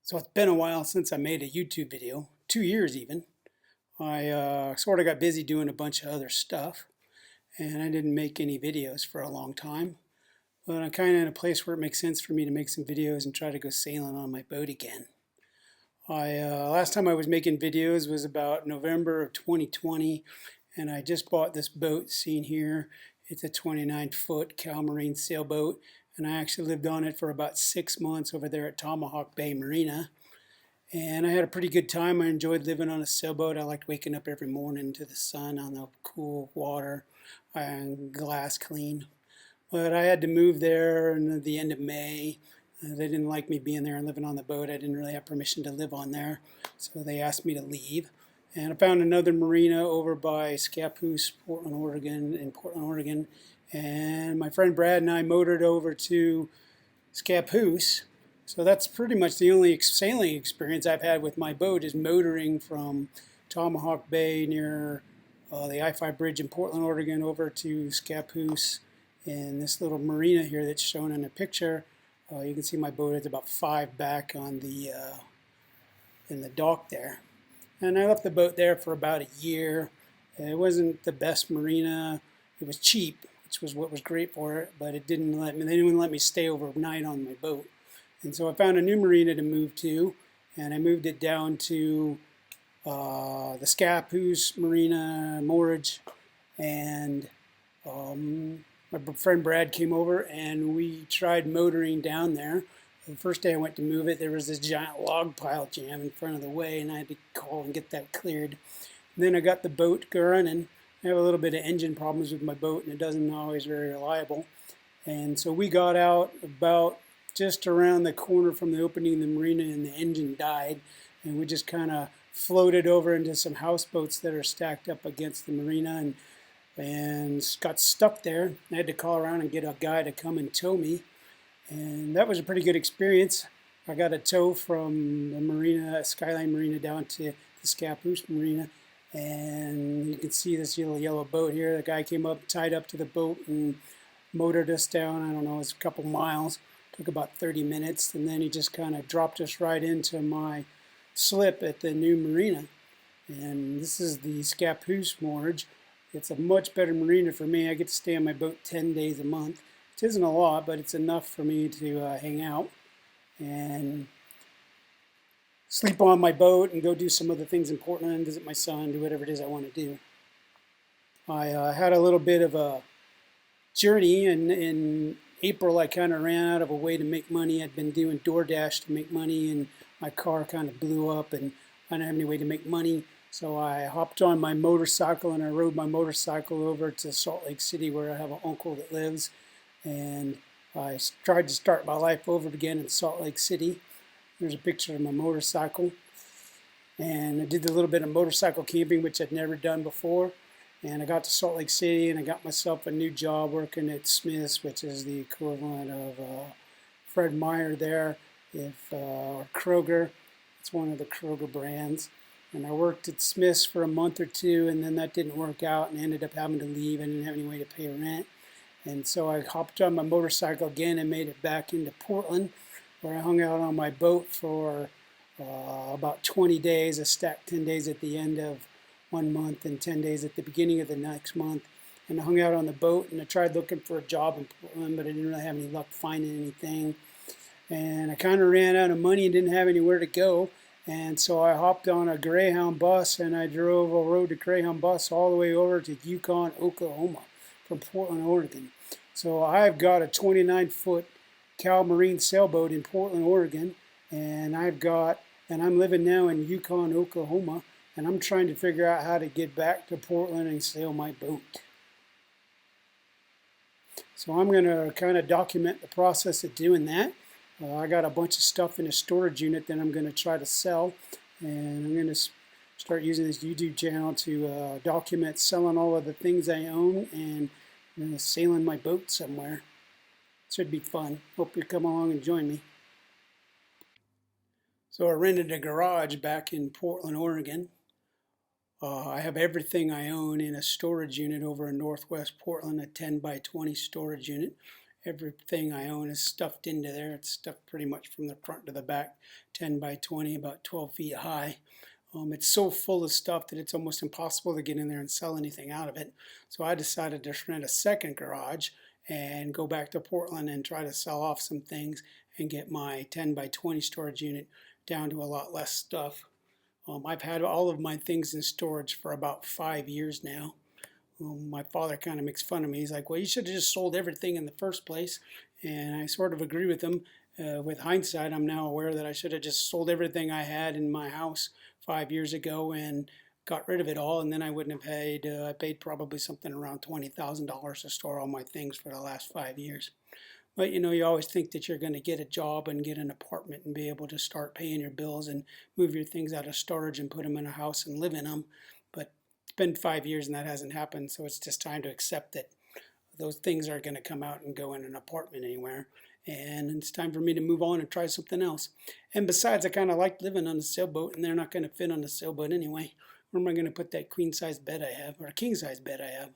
So it's been a while since I made a YouTube video, 2 years even. I sort of got busy doing a bunch of other stuff, and I didn't make any videos for a long time. But I'm kind of in a place where it makes sense for me to make some videos and try to go sailing on my boat again. Last time I was making videos was about November of 2020, and I just bought this boat seen here. It's a 29-foot Calmarine sailboat, and I actually lived on it for about 6 months over there at Tomahawk Bay Marina. And I had a pretty good time. I enjoyed living on a sailboat. I liked waking up every morning to the sun on the cool water and glass clean. But I had to move there in the end of May. They didn't like me being there and living on the boat. I didn't really have permission to live on there, so they asked me to leave. And I found another marina over by Scappoose, Portland, Oregon. And my friend Brad and I motored over to Scappoose. So that's pretty much the only sailing experience I've had with my boat is motoring from Tomahawk Bay near the I-5 bridge in Portland, Oregon over to Scappoose in this little marina here that's shown in a picture. You can see my boat is about 5 back on the in the dock there. And I left the boat there for about a year. It wasn't the best marina. It was cheap, which was what was great for it, but it didn't let me. They didn't let me stay overnight on my boat. And so I found a new marina to move to, and I moved it down to the Scappoose Marina moorage, and my friend Brad came over and we tried motoring down there. The first day I went to move it, there was this giant log pile jam in front of the way, and I had to call and get that cleared. And then I got the boat running. I have a little bit of engine problems with my boat, and it doesn't always very reliable. And so we got out about just around the corner from the opening of the marina, and the engine died, and we just kind of floated over into some houseboats that are stacked up against the marina and got stuck there. I had to call around and get a guy to come and tow me, and that was a pretty good experience. I got a tow from the marina, Skyline Marina, down to the Scappoose Marina, and you can see this little yellow boat here. The guy came up, tied up to the boat, and motored us down. I don't know, it was a couple miles. Took about 30 minutes, and then he just kind of dropped us right into my slip at the new marina. And this is the Scappoose moorage. It's a much better marina for me. I get to stay on my boat 10 days a month. It isn't a lot, but it's enough for me to hang out and sleep on my boat and go do some other things in Portland, visit my son, do whatever it is I want to do. I had a little bit of a journey, and in April I kind of ran out of a way to make money. I'd been doing DoorDash to make money, and my car kind of blew up, and I didn't have any way to make money. So I hopped on my motorcycle and I rode my motorcycle over to Salt Lake City, where I have an uncle that lives, and I tried to start my life over again in Salt Lake City. There's a picture of my motorcycle, and I did a little bit of motorcycle camping, which I'd never done before. And I got to Salt Lake City, and I got myself a new job working at Smith's, which is the equivalent of Fred Meyer there, or Kroger. It's one of the Kroger brands. And I worked at Smith's for a month or two, and then that didn't work out, and I ended up having to leave. I didn't have any way to pay rent. And so I hopped on my motorcycle again and made it back into Portland, where I hung out on my boat for about 20 days. I stacked 10 days at the end of 1 month and 10 days at the beginning of the next month. And I hung out on the boat, and I tried looking for a job in Portland, but I didn't really have any luck finding anything. And I kind of ran out of money and didn't have anywhere to go. And so I hopped on a Greyhound bus, and I rode the Greyhound bus all the way over to Yukon, Oklahoma from Portland, Oregon. So I've got a 29-foot Calmarine sailboat in Portland, Oregon, and I'm living now in Yukon, Oklahoma, and I'm trying to figure out how to get back to Portland and sail my boat. So I'm going to kind of document the process of doing that. I got a bunch of stuff in a storage unit that I'm going to try to sell, and I'm going to start using this YouTube channel to document selling all of the things I own and sailing my boat somewhere. It should be fun. Hope you come along and join me. So I rented a garage back in Portland, Oregon. I have everything I own in a storage unit over in Northwest Portland, a 10 by 20 storage unit. Everything I own is stuffed into there. It's stuffed pretty much from the front to the back, 10 by 20, about 12 feet high. It's so full of stuff that it's almost impossible to get in there and sell anything out of it. So I decided to rent a second garage and go back to Portland and try to sell off some things and get my 10 by 20 storage unit down to a lot less stuff. I've had all of my things in storage for about 5 years now. My father kind of makes fun of me. He's like, well, you should have just sold everything in the first place. And I sort of agree with him. With hindsight, I'm now aware that I should have just sold everything I had in my house 5 years ago and got rid of it all. And then I wouldn't have paid, I paid probably something around $20,000 to store all my things for the last 5 years. But you know, you always think that you're going to get a job and get an apartment and be able to start paying your bills and move your things out of storage and put them in a house and live in them. But it's been 5 years and that hasn't happened. So it's just time to accept that those things aren't going to come out and go in an apartment anywhere. And it's time for me to move on and try something else. And besides, I kind of like living on a sailboat, and they're not going to fit on the sailboat anyway. Where am I going to put that queen size bed I have, or king size bed I have?